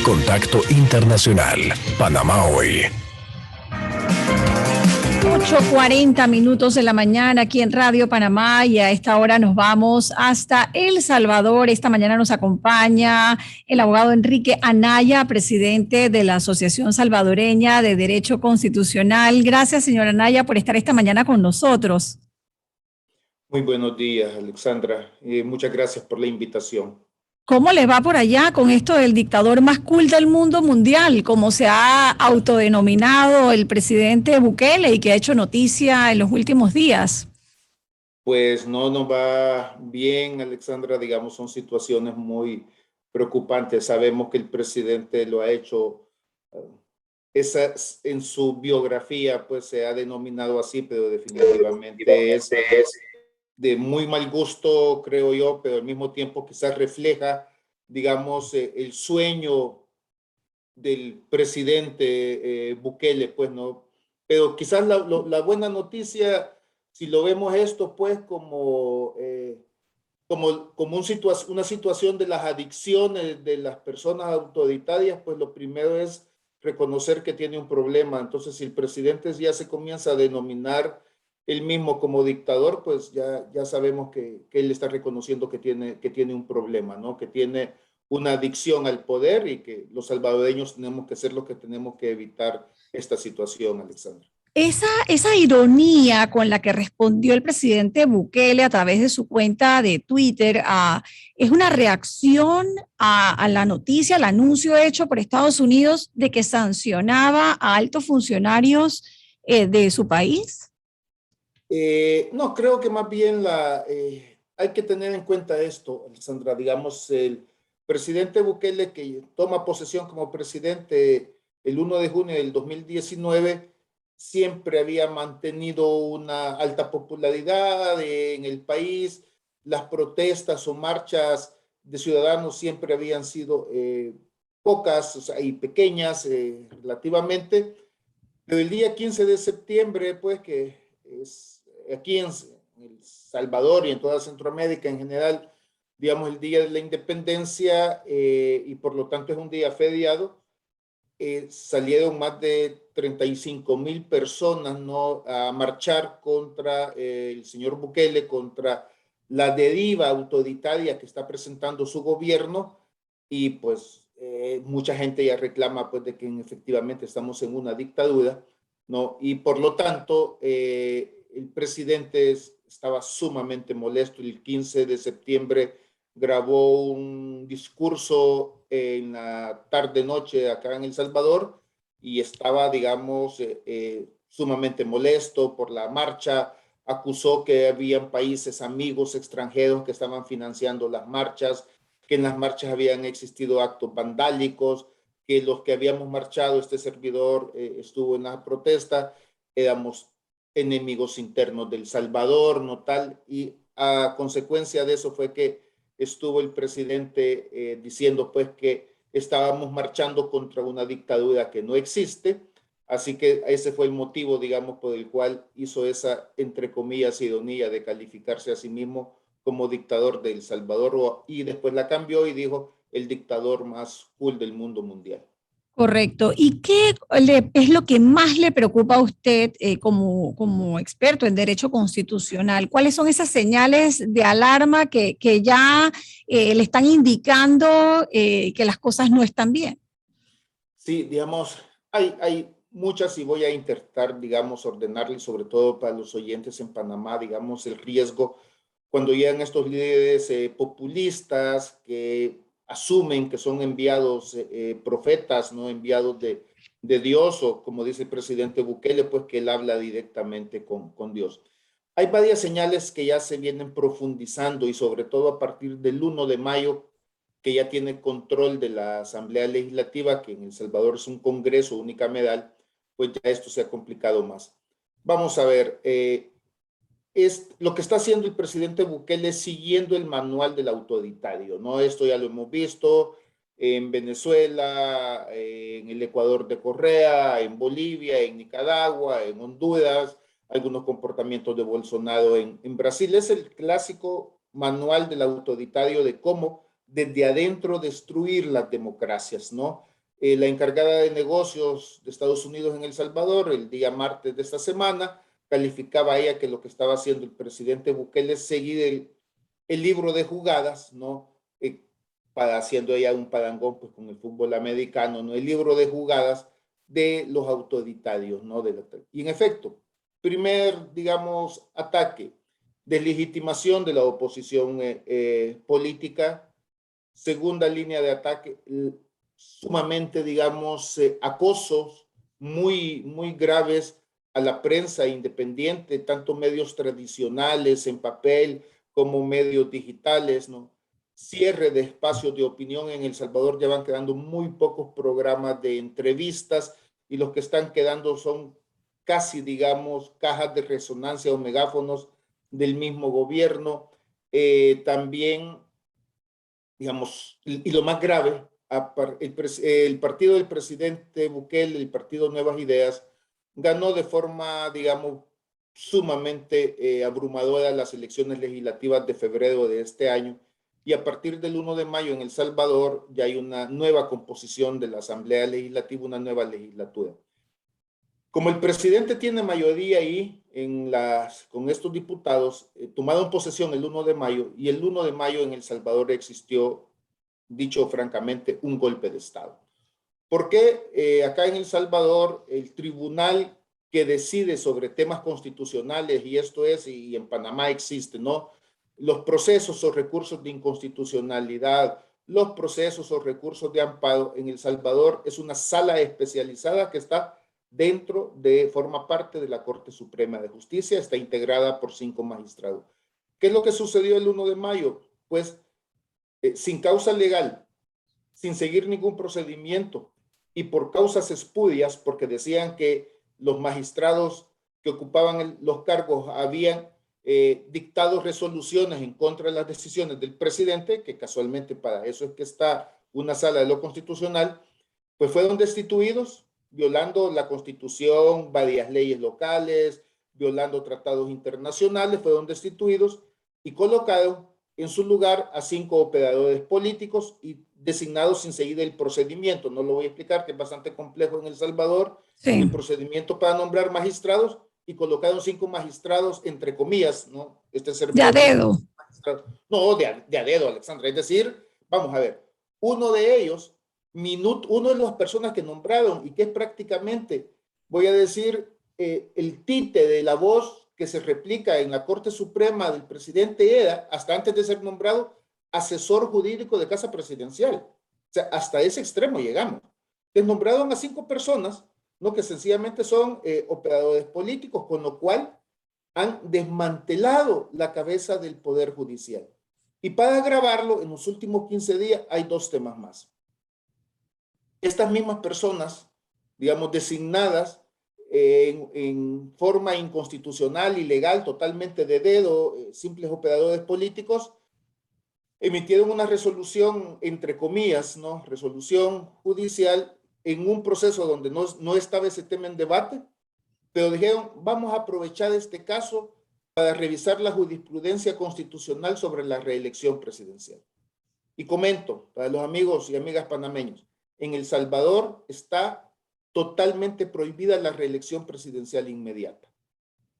Contacto Internacional, Panamá Hoy. 8:40 de la mañana aquí en Radio Panamá, y a esta hora nos vamos hasta El Salvador. Esta mañana nos acompaña el abogado Enrique Anaya, presidente de la Asociación Salvadoreña de Derecho Constitucional. Gracias, señor Anaya, por estar esta mañana con nosotros. Muy buenos días, Alexandra. Muchas gracias por la invitación. ¿Cómo les va por allá con esto del dictador más cool del mundo mundial, como se ha autodenominado el presidente Bukele y que ha hecho noticia en los últimos días? Pues no nos va bien, Alexandra. Digamos, son situaciones muy preocupantes. Sabemos que el presidente lo ha hecho, en su biografía, pues se ha denominado así, pero definitivamente es de muy mal gusto, creo yo, pero al mismo tiempo quizás refleja, digamos, el sueño del presidente Bukele, pues, ¿no? Pero quizás la buena noticia, si lo vemos esto, pues, como una situación de las adicciones de las personas autoritarias, pues lo primero es reconocer que tiene un problema. Entonces, si el presidente ya se comienza a denominar él mismo como dictador, pues ya sabemos que él está reconociendo que tiene un problema, ¿no? Que tiene una adicción al poder y que los salvadoreños tenemos que ser los que tenemos que evitar esta situación, Alexandra. Esa ironía con la que respondió el presidente Bukele a través de su cuenta de Twitter es una reacción a la noticia, al anuncio hecho por Estados Unidos de que sancionaba a altos funcionarios de su país. No, creo que más bien hay que tener en cuenta esto, Alexandra. Digamos, el presidente Bukele, que toma posesión como presidente el 1 de junio del 2019, siempre había mantenido una alta popularidad en el país. Las protestas o marchas de ciudadanos siempre habían sido pocas, o sea, y pequeñas relativamente. Pero el día 15 de septiembre, pues, que es aquí en El Salvador y en toda Centroamérica en general, digamos, el día de la independencia, y por lo tanto es un día feriado, salieron más de 35,000 personas, ¿no?, a marchar contra el señor Bukele, contra la deriva autoritaria que está presentando su gobierno, y pues mucha gente ya reclama, pues, de que efectivamente estamos en una dictadura, ¿no? Y por lo tanto, el presidente estaba sumamente molesto. El 15 de septiembre grabó un discurso en la tarde-noche acá en El Salvador y estaba, digamos, sumamente molesto por la marcha. Acusó que habían países amigos extranjeros que estaban financiando las marchas, que en las marchas habían existido actos vandálicos, que los que habíamos marchado, este servidor estuvo en la protesta, éramos enemigos internos del Salvador, no tal, y a consecuencia de eso fue que estuvo el presidente diciendo, pues, que estábamos marchando contra una dictadura que no existe. Así que ese fue el motivo, digamos, por el cual hizo esa, entre comillas, ironía de calificarse a sí mismo como dictador de El Salvador, y después la cambió y dijo el dictador más cool del mundo mundial. Correcto. ¿Y qué es lo que más le preocupa a usted como experto en derecho constitucional? ¿Cuáles son esas señales de alarma que ya le están indicando que las cosas no están bien? Sí, digamos, hay muchas, y voy a intentar, digamos, ordenarle, sobre todo para los oyentes en Panamá, digamos, el riesgo cuando llegan estos líderes populistas que asumen que son enviados, profetas, ¿no? Enviados de Dios, o como dice el presidente Bukele, pues que él habla directamente con Dios. Hay varias señales que ya se vienen profundizando, y sobre todo a partir del 1 de mayo, que ya tiene control de la Asamblea Legislativa, que en El Salvador es un congreso unicameral, pues ya esto se ha complicado más. Vamos a ver, es lo que está haciendo el presidente Bukele siguiendo el manual del autoritario, ¿no? Esto ya lo hemos visto en Venezuela, en el Ecuador de Correa, en Bolivia, en Nicaragua, en Honduras, algunos comportamientos de Bolsonaro en Brasil. Es el clásico manual del autoritario de cómo desde adentro destruir las democracias, ¿no? la encargada de negocios de Estados Unidos en El Salvador, el día martes de esta semana, calificaba a ella que lo que estaba haciendo el presidente Bukele es seguir el libro de jugadas, ¿no? Para haciendo ella un parangón pues, con el fútbol americano, ¿no? El libro de jugadas de los autoritarios, ¿no? Y en efecto, primer, digamos, ataque, deslegitimación de la oposición política. Segunda línea de ataque, sumamente, digamos, acosos muy graves a la prensa independiente, tanto medios tradicionales en papel como medios digitales, ¿no? Cierre de espacios de opinión en El Salvador, ya van quedando muy pocos programas de entrevistas y los que están quedando son casi, digamos, cajas de resonancia o megáfonos del mismo gobierno. También, digamos, y lo más grave, el partido del presidente Bukele, el partido Nuevas Ideas, ganó de forma, digamos, sumamente abrumadora las elecciones legislativas de febrero de este año, y a partir del 1 de mayo en El Salvador ya hay una nueva composición de la Asamblea Legislativa, una nueva legislatura. Como el presidente tiene mayoría ahí con estos diputados, tomaron posesión el 1 de mayo, y el 1 de mayo en El Salvador existió, dicho francamente, un golpe de Estado. ¿Por qué acá en El Salvador el tribunal que decide sobre temas constitucionales, y esto es, y en Panamá existe, ¿no? Los procesos o recursos de inconstitucionalidad, los procesos o recursos de amparo en El Salvador es una sala especializada que está forma parte de la Corte Suprema de Justicia, está integrada por 5 magistrados. ¿Qué es lo que sucedió el 1 de mayo? Pues sin causa legal, sin seguir ningún procedimiento y por causas espurias, porque decían que los magistrados que ocupaban los cargos habían dictado resoluciones en contra de las decisiones del presidente, que casualmente para eso es que está una sala de lo constitucional, pues fueron destituidos, violando la Constitución, varias leyes locales, violando tratados internacionales, fueron destituidos y colocaron en su lugar a 5 operadores políticos y designados sin seguir el procedimiento. No lo voy a explicar, que es bastante complejo en El Salvador, Sí. el procedimiento para nombrar magistrados, y colocaron 5 magistrados, entre comillas, ¿no? De a dedo. No, de a dedo, Alexandra. Es decir, vamos a ver, uno de ellos, uno de las personas que nombraron y que es prácticamente, voy a decir, el tite de la voz que se replica en la Corte Suprema del presidente, era, hasta antes de ser nombrado, asesor jurídico de Casa Presidencial. O sea, hasta ese extremo llegamos. Les nombraron a 5 personas, ¿no? Que sencillamente son operadores políticos, con lo cual han desmantelado la cabeza del Poder Judicial. Y para agravarlo, en los últimos 15 días hay 2 temas más. Estas mismas personas, digamos, designadas en forma inconstitucional, ilegal, totalmente de dedo, simples operadores políticos, emitieron una resolución, entre comillas, ¿no? Resolución judicial en un proceso donde no estaba ese tema en debate, pero dijeron, vamos a aprovechar este caso para revisar la jurisprudencia constitucional sobre la reelección presidencial. Y comento, para los amigos y amigas panameños, en El Salvador está totalmente prohibida la reelección presidencial inmediata.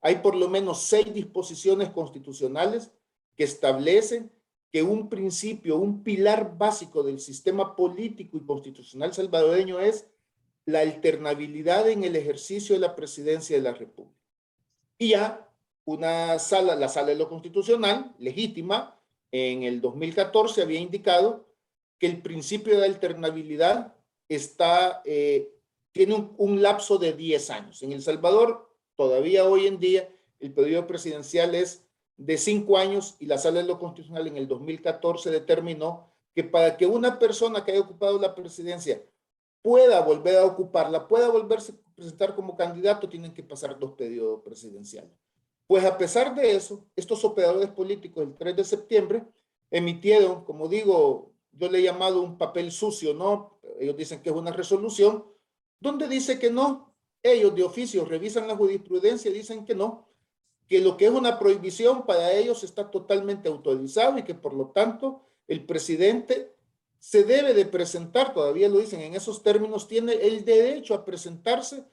Hay por lo menos 6 disposiciones constitucionales que establecen que un principio, un pilar básico del sistema político y constitucional salvadoreño es la alternabilidad en el ejercicio de la presidencia de la República. Y ya la sala de lo constitucional, legítima, en el 2014 había indicado que el principio de alternabilidad tiene un lapso de 10 años. En El Salvador, todavía hoy en día, el periodo presidencial es de 5 años, y la Sala de lo Constitucional en el 2014 determinó que para que una persona que haya ocupado la presidencia pueda volver a ocuparla, pueda volverse a presentar como candidato, tienen que pasar 2 periodos presidenciales. Pues a pesar de eso, estos operadores políticos el 3 de septiembre emitieron, como digo, yo le he llamado un papel sucio, ¿no? Ellos dicen que es una resolución, donde dice que no. Ellos de oficio revisan la jurisprudencia y dicen que no, que lo que es una prohibición para ellos está totalmente autorizado y que por lo tanto el presidente se debe de presentar, todavía lo dicen en esos términos, tiene el derecho a presentarse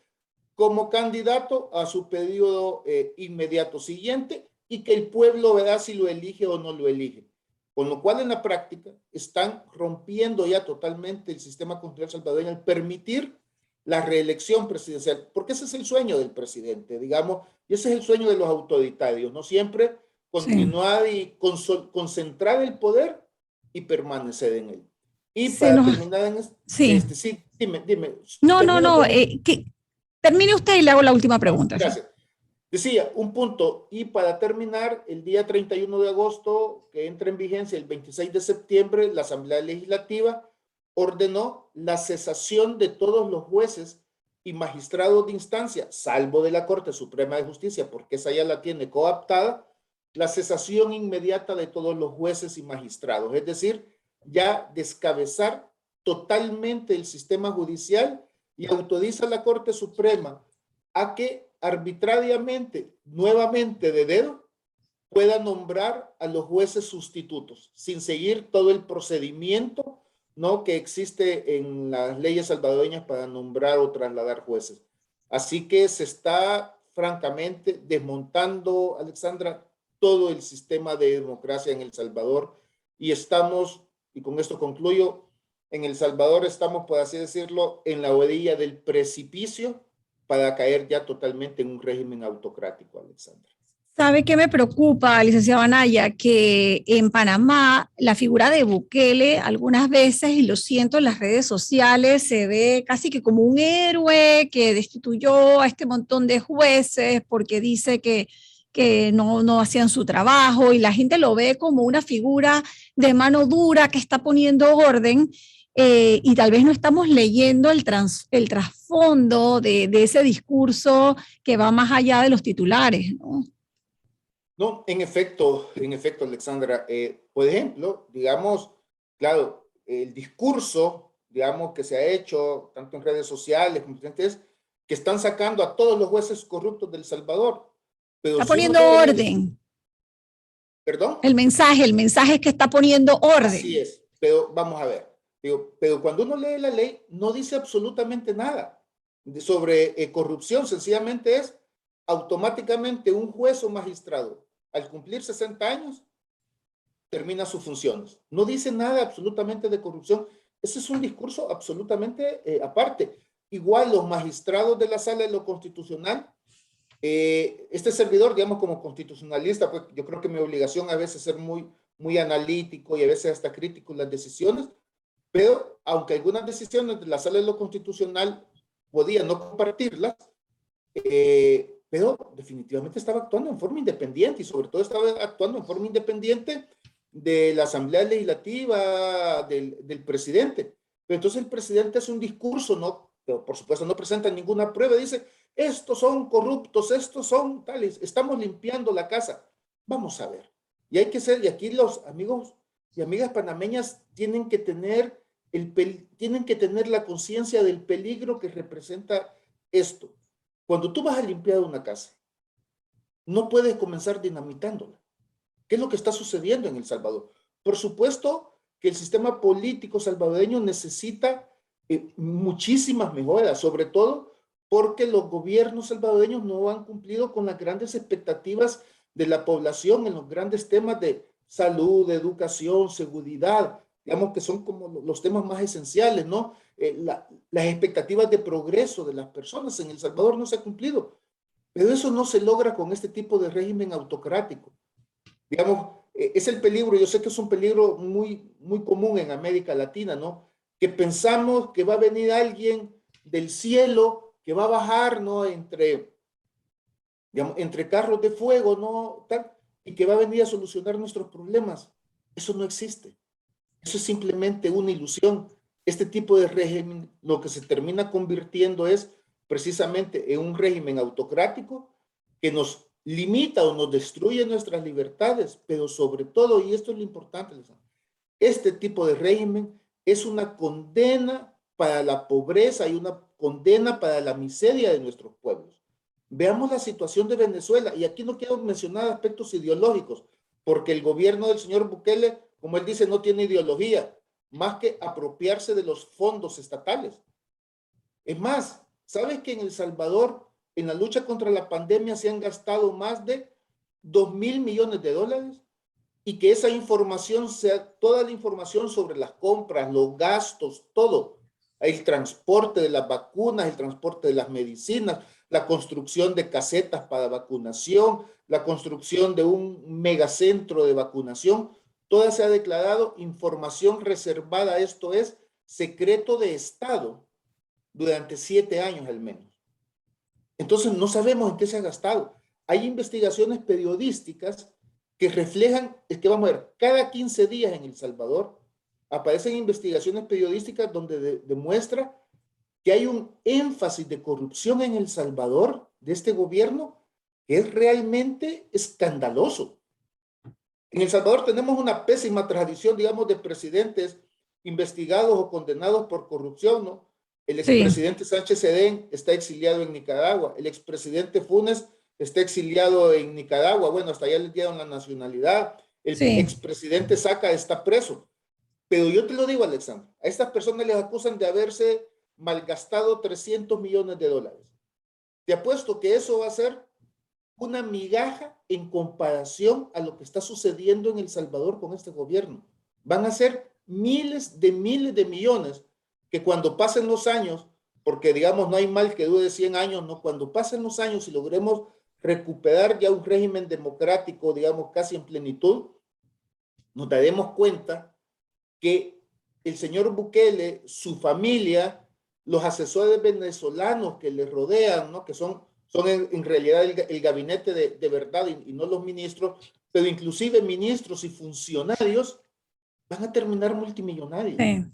como candidato a su periodo inmediato siguiente y que el pueblo verá si lo elige o no lo elige. Con lo cual, en la práctica, están rompiendo ya totalmente el sistema constitucional salvadoreño al permitir la reelección presidencial, porque ese es el sueño del presidente, digamos, y ese es el sueño de los autoritarios, ¿no? Siempre Sí. continuar y concentrar el poder y permanecer en él. Y Se para nos, terminar en sí. sí, dime, No, no, termino no. con un, Termine usted y le hago la última no, pregunta. Sí. gracias. Decía, un punto, y para terminar, el día 31 de agosto, que entra en vigencia el 26 de septiembre, la Asamblea Legislativa ordenó la cesación de todos los jueces y magistrados de instancia, salvo de la Corte Suprema de Justicia, porque esa ya la tiene coaptada, la cesación inmediata de todos los jueces y magistrados, es decir, ya descabezar totalmente el sistema judicial y autoriza a la Corte Suprema a que arbitrariamente, nuevamente de dedo, pueda nombrar a los jueces sustitutos, sin seguir todo el procedimiento, ¿no?, que existe en las leyes salvadoreñas para nombrar o trasladar jueces. Así que se está, francamente, desmontando, Alexandra, todo el sistema de democracia en El Salvador y estamos, y con esto concluyo, en El Salvador estamos, por así decirlo, en la orilla del precipicio para caer ya totalmente en un régimen autocrático, Alexandra. ¿Sabe qué me preocupa, licenciado Anaya? Que en Panamá la figura de Bukele algunas veces, y lo siento en las redes sociales, se ve casi que como un héroe que destituyó a este montón de jueces porque dice que no hacían su trabajo y la gente lo ve como una figura de mano dura que está poniendo orden. Y tal vez no estamos leyendo el trasfondo de ese discurso que va más allá de los titulares, ¿no? No, en efecto, Alexandra. Por ejemplo, digamos, claro, el discurso, digamos, que se ha hecho tanto en redes sociales como es que están sacando a todos los jueces corruptos del Salvador. Pero Está si uno poniendo lee orden. ¿perdón? El mensaje es que está poniendo Así orden. es, pero vamos a ver. Digo, pero cuando uno lee la ley, no dice absolutamente nada sobre corrupción. Sencillamente es automáticamente un juez o magistrado, al cumplir 60 años, termina sus funciones. No dice nada absolutamente de corrupción. Ese es un discurso absolutamente aparte. Igual los magistrados de la Sala de lo Constitucional, este servidor, digamos, como constitucionalista, pues yo creo que mi obligación a veces es ser muy analítico y a veces hasta crítico en las decisiones, pero aunque algunas decisiones de la Sala de lo Constitucional podía no compartirlas, pero definitivamente estaba actuando en forma independiente y sobre todo estaba actuando en forma independiente de la Asamblea Legislativa, del presidente. Pero entonces el presidente hace un discurso, ¿no? Pero por supuesto no presenta ninguna prueba, dice, estos son corruptos, estos son tales, estamos limpiando la casa. Vamos a ver. Y hay que ser, y aquí los amigos y amigas panameñas tienen que tener la conciencia del peligro que representa esto. Cuando tú vas a limpiar una casa, no puedes comenzar dinamitándola. ¿Qué es lo que está sucediendo en El Salvador? Por supuesto que el sistema político salvadoreño necesita muchísimas mejoras, sobre todo porque los gobiernos salvadoreños no han cumplido con las grandes expectativas de la población en los grandes temas de salud, de educación, seguridad, digamos que son como los temas más esenciales, ¿no? Las expectativas de progreso de las personas en El Salvador no se ha cumplido, pero eso no se logra con este tipo de régimen autocrático. Digamos, es el peligro, yo sé que es un peligro muy común en América Latina, ¿no? Que pensamos que va a venir alguien del cielo, que va a bajar, ¿no? Entre carros de fuego, ¿no? Tal, y que va a venir a solucionar nuestros problemas. Eso no existe. Eso es simplemente una ilusión. Este tipo de régimen lo que se termina convirtiendo es precisamente en un régimen autocrático que nos limita o nos destruye nuestras libertades, pero sobre todo, y esto es lo importante, este tipo de régimen es una condena para la pobreza y una condena para la miseria de nuestros pueblos. Veamos la situación de Venezuela, y aquí no quiero mencionar aspectos ideológicos, porque el gobierno del señor Bukele, como él dice, no tiene ideología, más que apropiarse de los fondos estatales. Es más, ¿sabes que en El Salvador, en la lucha contra la pandemia, se han gastado más de 2.000 millones de dólares? Y que esa información sea toda la información sobre las compras, los gastos, todo. El transporte de las vacunas, el transporte de las medicinas, la construcción de casetas para vacunación, la construcción de un megacentro de vacunación, toda se ha declarado información reservada, esto es secreto de Estado, durante 7 años al menos. Entonces no sabemos en qué se ha gastado. Hay investigaciones periodísticas que reflejan, es que vamos a ver, cada 15 días en El Salvador aparecen investigaciones periodísticas donde demuestra que hay un énfasis de corrupción en El Salvador de este gobierno que es realmente escandaloso. En El Salvador tenemos una pésima tradición, digamos, de presidentes investigados o condenados por corrupción, ¿no? El expresidente Sánchez Edén está exiliado en Nicaragua, el expresidente Funes está exiliado en Nicaragua, bueno, hasta allá le dieron la nacionalidad, el expresidente Saca está preso. Pero yo te lo digo, Alexandra, a estas personas les acusan de haberse malgastado 300 millones de dólares. Te apuesto que eso va a ser una migaja en comparación a lo que está sucediendo en El Salvador con este gobierno. Van a ser miles de millones que cuando pasen los años, porque digamos no hay mal que dure 100 años, no, cuando pasen los años y logremos recuperar ya un régimen democrático, digamos casi en plenitud, nos daremos cuenta que el señor Bukele, su familia, los asesores venezolanos que le rodean, ¿no? Que son en realidad el gabinete de verdad y no los ministros, pero inclusive ministros y funcionarios van a terminar multimillonarios. Sí.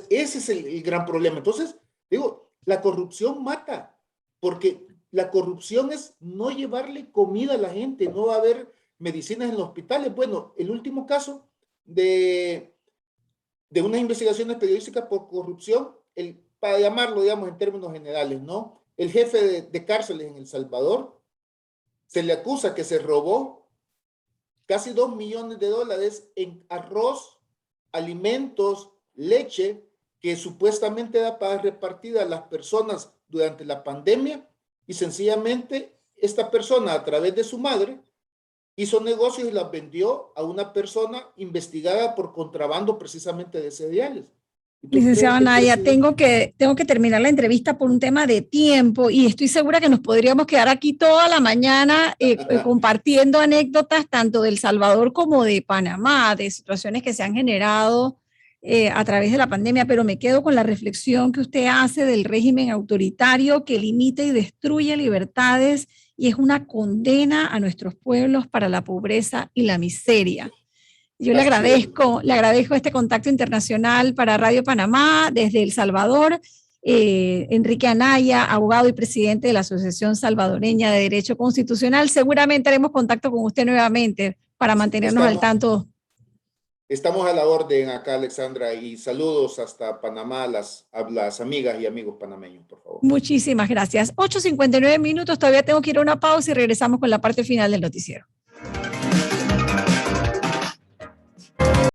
Ese es el gran problema. Entonces, digo, la corrupción mata, porque la corrupción es no llevarle comida a la gente, no va a haber medicinas en los hospitales. Bueno, el último caso de unas investigaciones periodísticas por corrupción, para llamarlo, digamos, en términos generales, ¿no? El jefe de cárceles en El Salvador se le acusa que se robó casi 2 millones de dólares en arroz, alimentos, leche, que supuestamente era para repartir a las personas durante la pandemia, y sencillamente esta persona, a través de su madre, hizo negocios y las vendió a una persona investigada por contrabando precisamente de cereales. Licenciada Anaya, tengo que terminar la entrevista por un tema de tiempo y estoy segura que nos podríamos quedar aquí toda la mañana compartiendo anécdotas tanto de El Salvador como de Panamá, de situaciones que se han generado a través de la pandemia, pero me quedo con la reflexión que usted hace del régimen autoritario que limita y destruye libertades y es una condena a nuestros pueblos para la pobreza y la miseria. Yo le agradezco este contacto internacional para Radio Panamá desde El Salvador. Enrique Anaya, abogado y presidente de la Asociación Salvadoreña de Derecho Constitucional. Seguramente haremos contacto con usted nuevamente para mantenernos al tanto. Estamos a la orden acá, Alexandra, y saludos hasta Panamá a las amigas y amigos panameños, por favor. Muchísimas gracias. 8:59 minutos, todavía tengo que ir a una pausa y regresamos con la parte final del noticiero.